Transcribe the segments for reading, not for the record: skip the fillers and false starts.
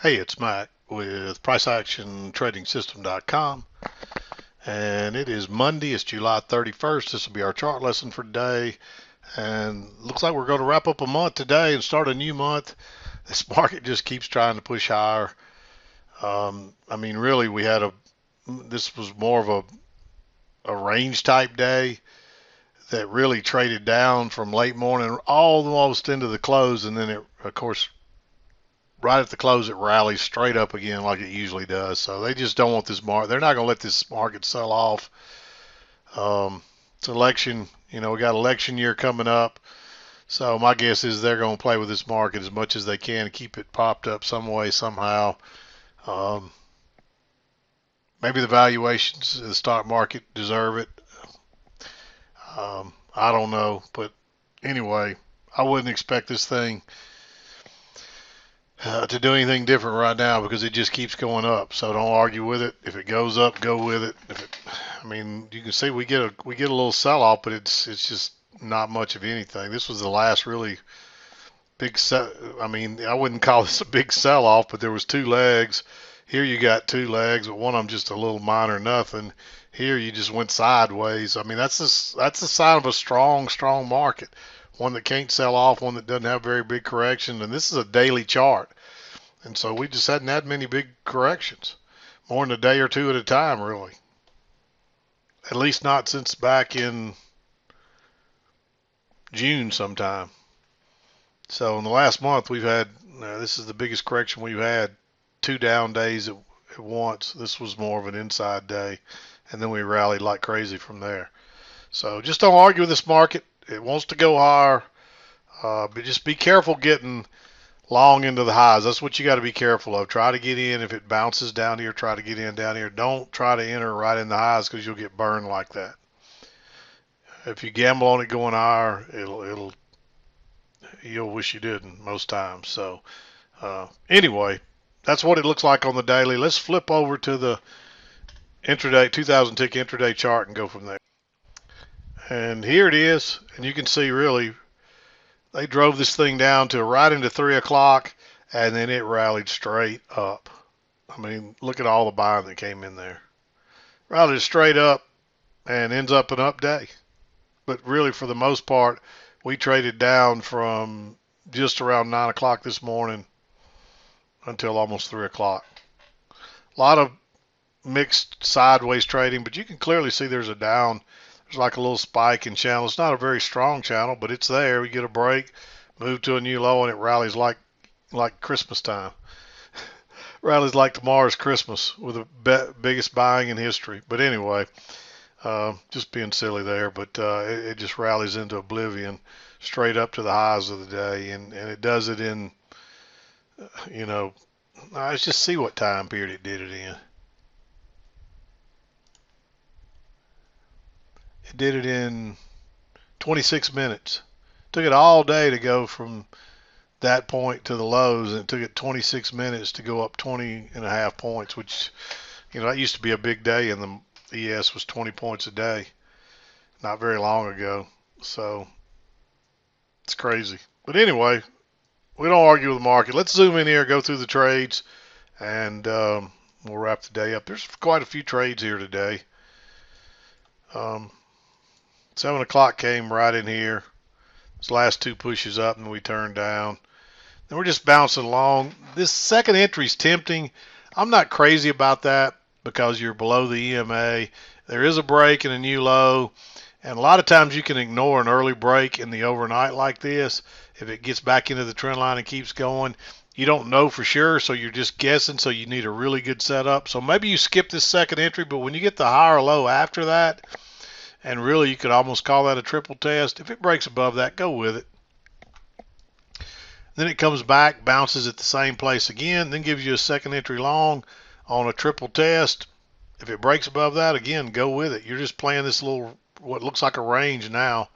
Hey, it's Matt with PriceActionTradingSystem.com, and it is Monday. It's July 31st. This will be our chart lesson for today, and looks like we're going to wrap up a month today and start a new month. This market just keeps trying to push higher. Really, this was more of a range type day that really traded down from late morning almost into the close, and then it, of course, right at the close, it rallies straight up again like it usually does. So they just don't want this market. They're not going to let this market sell off. It's election. We got election year coming up. So my guess is they're going to play with this market as much as they can, keep it popped up some way, somehow. Um, Maybe the valuations of the stock market deserve it. I don't know. But anyway, I wouldn't expect this thing to do anything different right now because it just keeps going up. So don't argue with it. If it goes up, go with it. You can see we get a little sell off, but it's just not much of anything. This was the last really big set. I wouldn't call this a big sell off, but there was two legs. Here you got two legs, but one of them just a little minor nothing. Here you just went sideways. That's a sign of a strong market. One that can't sell off, one that doesn't have very big correction, and this is a daily chart. And so we just hadn't had many big corrections, more than a day or two at a time, really. At least not since back in June sometime. So in the last month, this is the biggest correction we've had. Two down days at once. This was more of an inside day, and then we rallied like crazy from there. So just don't argue with this market. It wants to go higher, but just be careful getting long into the highs. That's what you got to be careful of. Try to get in. If it bounces down here, try to get in down here. Don't try to enter right in the highs because you'll get burned like that. If you gamble on it going higher, you'll wish you didn't most times. So anyway, that's what it looks like on the daily. Let's flip over to the intraday 2000 tick intraday chart and go from there. And here it is, and you can see really they drove this thing down to right into 3 o'clock, and then it rallied straight up. Look at all the buying that came in there. Rallied straight up and ends up an up day. But really, for the most part, we traded down from just around 9 o'clock this morning until almost 3 o'clock. A lot of mixed sideways trading, but you can clearly see there's a down. There's like a little spike in channel. It's not a very strong channel, but it's there. We get a break, move to a new low, and it rallies like Christmas time. Rallies like tomorrow's Christmas with the biggest buying in history. But anyway, just being silly there. But it just rallies into oblivion, straight up to the highs of the day, and it does it in, let's just see what time period it did it in. It did it in 26 minutes. Took it all day to go from that point to the lows, and it took it 26 minutes to go up 20 and a half points, which, that used to be a big day, and the ES was 20 points a day not very long ago. So it's crazy. But anyway, we don't argue with the market. Let's zoom in here, go through the trades, and we'll wrap the day up. There's quite a few trades here today. 7 o'clock came right in here. These last two pushes up, and we turned down. Then we're just bouncing along. This second entry is tempting. I'm not crazy about that because you're below the EMA. There is a break and a new low, and a lot of times you can ignore an early break in the overnight like this. If it gets back into the trend line and keeps going, you don't know for sure, so you're just guessing, so you need a really good setup. So maybe you skip this second entry, but when you get the higher low after that, and really you could almost call that a triple test, if it breaks above that, go with it. Then it comes back, bounces at the same place again, then gives you a second entry long on a triple test. If it breaks above that, again, go with it. You're just playing this little, what looks like a range now.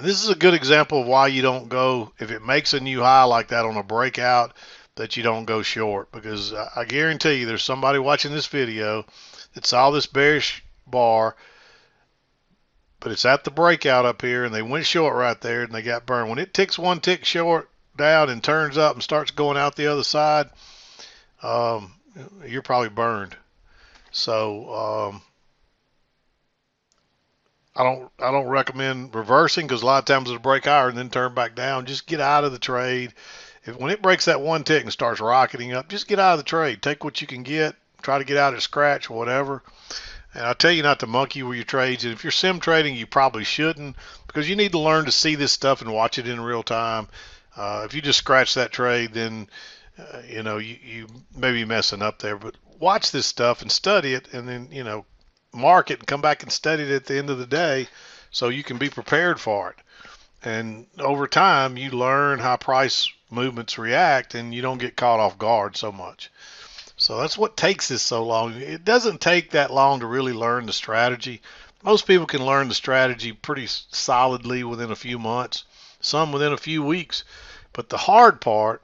This is a good example of why you don't go, if it makes a new high like that on a breakout, that you don't go short. Because I guarantee you there's somebody watching this video that saw this bearish bar, but it's at the breakout up here, and they went short right there, and they got burned. When it ticks one tick short down and turns up and starts going out the other side, um, you're probably burned. So I don't recommend reversing, because a lot of times it'll break higher and then turn back down. Just get out of the trade. When it breaks that one tick and starts rocketing up, just get out of the trade. Take what you can get. Try to get out at scratch or whatever. And I tell you not to monkey with your trades. And if you're sim trading, you probably shouldn't, because you need to learn to see this stuff and watch it in real time. If you just scratch that trade, then you may be messing up there. But watch this stuff and study it, and then mark it and come back and study it at the end of the day, so you can be prepared for it. And over time, you learn how price movements react, and you don't get caught off guard so much. So that's what takes this so long. It doesn't take that long to really learn the strategy. Most people can learn the strategy pretty solidly within a few months, some within a few weeks. But the hard part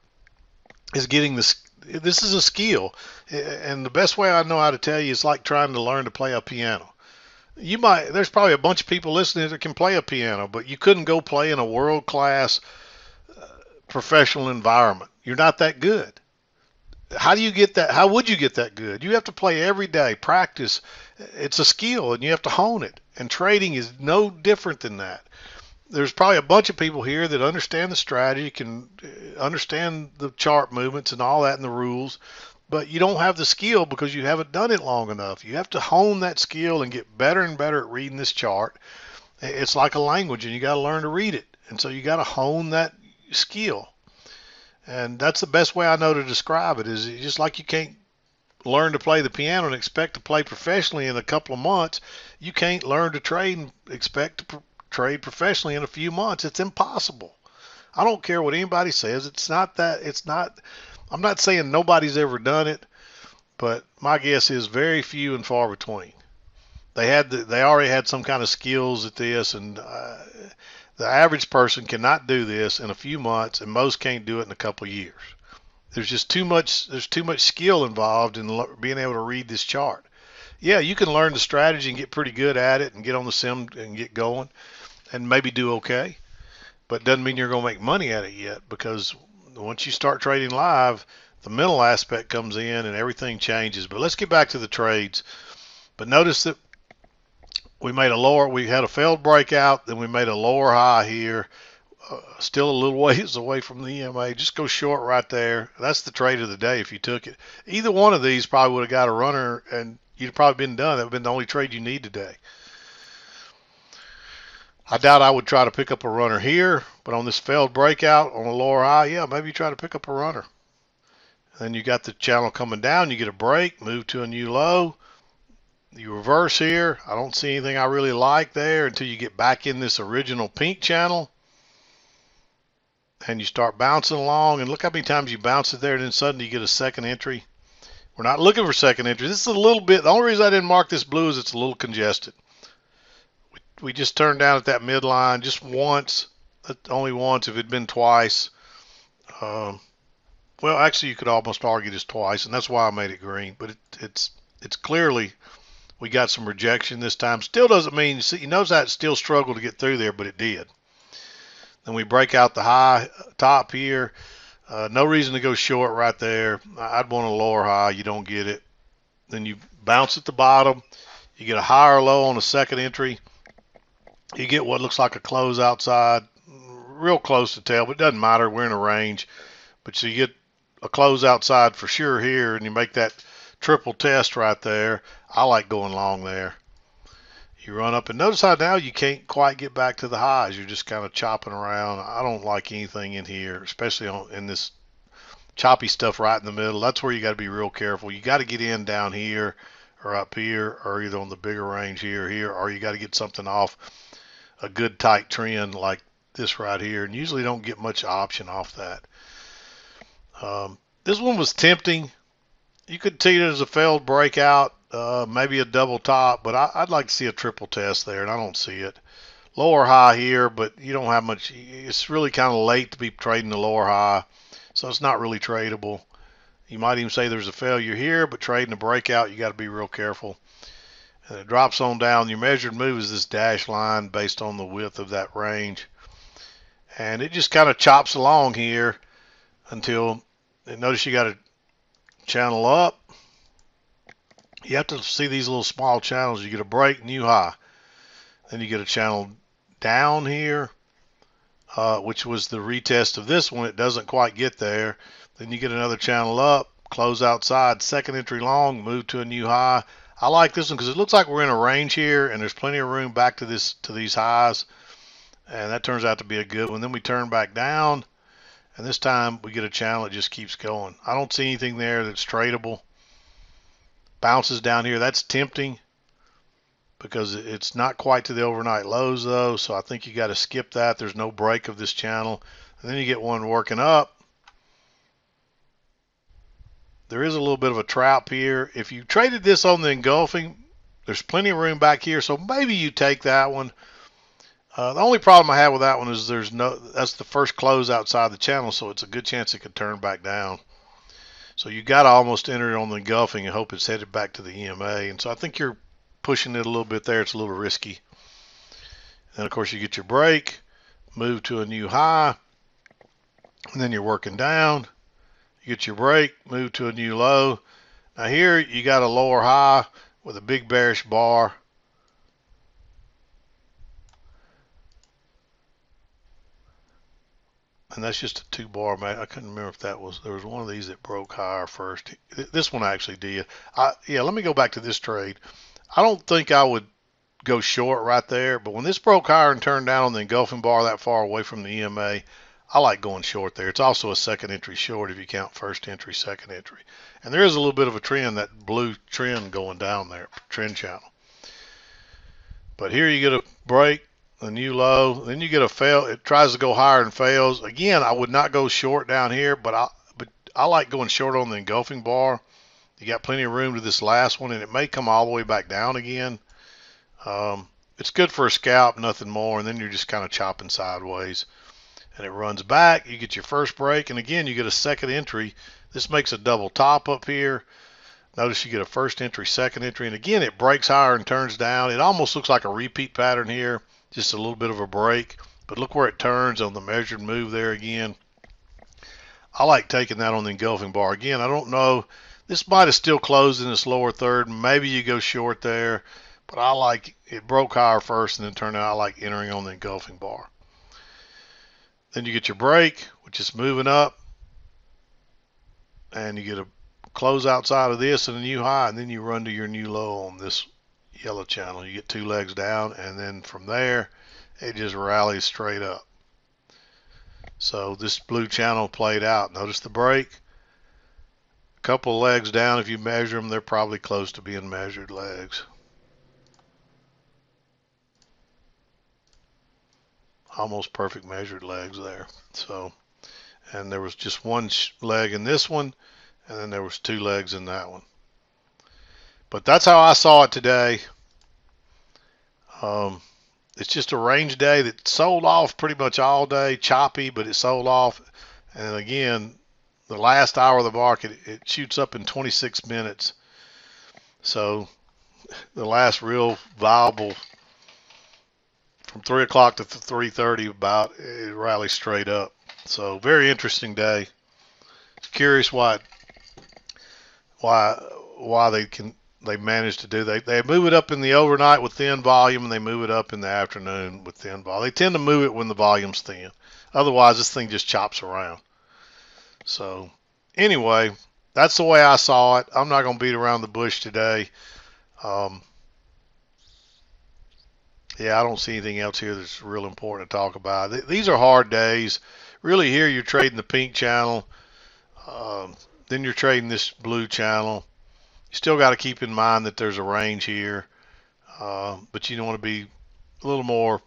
is getting this. This is a skill, and the best way I know how to tell you is like trying to learn to play a piano. There's probably a bunch of people listening that can play a piano, but you couldn't go play in a world class professional environment. You're not that good. How do you get that? How would you get that good? You have to play every day, practice. It's a skill, and you have to hone it. And trading is no different than that. There's probably a bunch of people here that understand the strategy, can understand the chart movements and all that and the rules, but you don't have the skill because you haven't done it long enough. You have to hone that skill and get better and better at reading this chart. It's like a language, and you got to learn to read it. And so you got to hone that skill. And that's the best way I know to describe it, is just like you can't learn to play the piano and expect to play professionally in a couple of months. You can't learn to trade and expect to trade professionally in a few months. It's impossible. I don't care what anybody says. I'm not saying nobody's ever done it, but my guess is very few and far between. They already had some kind of skills at this, and the average person cannot do this in a few months, and most can't do it in a couple of years. There's too much skill involved in being able to read this chart. Yeah, you can learn the strategy and get pretty good at it and get on the sim and get going and maybe do okay, but doesn't mean you're going to make money at it yet, because once you start trading live, the mental aspect comes in and everything changes. But let's get back to the trades. But notice that we had a failed breakout, then we made a lower high here, still a little ways away from the EMA. Just go short right there. That's the trade of the day if you took it. Either one of these probably would have got a runner, and you'd probably been done. That would have been the only trade you need today. I doubt I would try to pick up a runner here, but on this failed breakout on a lower high, yeah, maybe you try to pick up a runner. Then you got the channel coming down, you get a break, move to a new low. You reverse here. I don't see anything I really like there until you get back in this original pink channel. And you start bouncing along, and look how many times you bounce it there, and then suddenly you get a second entry. We're not looking for second entry. This is a little bit, the only reason I didn't mark this blue is it's a little congested. We just turned down at that midline just once, only once. If it had been twice, well, actually you could almost argue this twice, and that's why I made it green. But it's clearly we got some rejection this time. Still doesn't mean, you notice that it still struggled to get through there, but it did. Then we break out the high top here. No reason to go short right there. I'd want a lower high. You don't get it. Then you bounce at the bottom. You get a higher low on the second entry. You get what looks like a close outside, real close to tail, but it doesn't matter. We're in a range. But so you get a close outside for sure here, and you make that triple test right there. I like going long there. You run up, and notice how now you can't quite get back to the highs. You're just kind of chopping around. I don't like anything in here, especially in this choppy stuff right in the middle. That's where you got to be real careful. You got to get in down here or up here, or either on the bigger range here, or you got to get something off a good tight trend like this right here, and usually don't get much option off that. This one was tempting. You could see it as a failed breakout, maybe a double top, but I'd like to see a triple test there, and I don't see it. Lower high here, but you don't have much. It's really kind of late to be trading the lower high, so it's not really tradable. You might even say there's a failure here, but trading a breakout, you got to be real careful. And it drops on down. Your measured move is this dash line based on the width of that range. And it just kind of chops along here until, and notice you got to channel up. You have to see these little small channels. You get a break, new high. Then you get a channel down here, which was the retest of this one. It doesn't quite get there. Then you get another channel up, close outside, second entry long, move to a new high. I like this one because it looks like we're in a range here, and there's plenty of room back to these highs, and that turns out to be a good one. Then we turn back down, and this time we get a channel that just keeps going. I don't see anything there that's tradable. Bounces down here. That's tempting because it's not quite to the overnight lows though, so I think you got to skip that. There's no break of this channel. And then you get one working up. There is a little bit of a trap here. If you traded this on the engulfing, there's plenty of room back here, so maybe you take that one. The only problem I have with that one is that's the first close outside the channel, so it's a good chance it could turn back down. So you got to almost enter it on the engulfing and hope it's headed back to the EMA. And so I think you're pushing it a little bit there. It's a little risky. And of course you get your break, move to a new high, and then you're working down. You get your break, move to a new low. Now here you got a lower high with a big bearish bar. And that's just a 2-bar match. I couldn't remember if there was one of these that broke higher first. This one actually did. Yeah, let me go back to this trade. I don't think I would go short right there, but when this broke higher and turned down on the engulfing bar that far away from the EMA, I like going short there. It's also a second entry short if you count first entry, second entry. And there is a little bit of a trend, that blue trend going down there, trend channel. But here you get a break, a new low, then you get a fail. It tries to go higher and fails. Again, I would not go short down here, but I like going short on the engulfing bar. You got plenty of room to this last one, and it may come all the way back down again. It's good for a scalp, nothing more, and then you're just kind of chopping sideways. And it runs back. You get your first break, and again, you get a second entry. This makes a double top up here. Notice you get a first entry, second entry, and again, it breaks higher and turns down. It almost looks like a repeat pattern here, just a little bit of a break. But look where it turns on the measured move there again. I like taking that on the engulfing bar. Again, I don't know. This might have still closed in this lower third. Maybe you go short there, but I like it broke higher first and then turned out I like entering on the engulfing bar. Then you get your break, which is moving up, and you get a close outside of this and a new high, and then you run to your new low on this yellow channel. You get 2 legs down, and then from there, it just rallies straight up. So this blue channel played out. Notice the break. A couple of legs down. If you measure them, they're probably close to being measured legs. Almost perfect measured legs there. So, and there was just one leg in this one, and then there was 2 legs in that one. But that's how I saw it today. It's just a range day that sold off pretty much all day, choppy, but it sold off. And again, the last hour of the market, it shoots up in 26 minutes. So the last real viable, from 3 o'clock to 3:30, about, it rallies straight up. So very interesting day. Curious why they managed to do. They move it up in the overnight with thin volume, and they move it up in the afternoon with thin volume. They tend to move it when the volume's thin. Otherwise, this thing just chops around. So anyway, that's the way I saw it. I'm not going to beat around the bush today. Yeah, I don't see anything else here that's real important to talk about. These are hard days. Really, here you're trading the pink channel. Then you're trading this blue channel. You still got to keep in mind that there's a range here, but you don't want to be a little more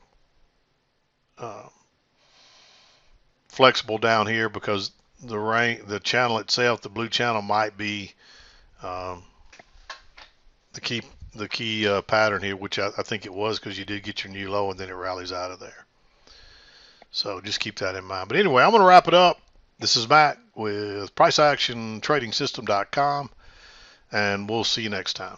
flexible down here because the channel itself, the blue channel, might be the key pattern here, which I think it was, because you did get your new low and then it rallies out of there. So just keep that in mind. But anyway, I'm going to wrap it up. This is Matt with PriceActionTradingSystem.com, and we'll see you next time.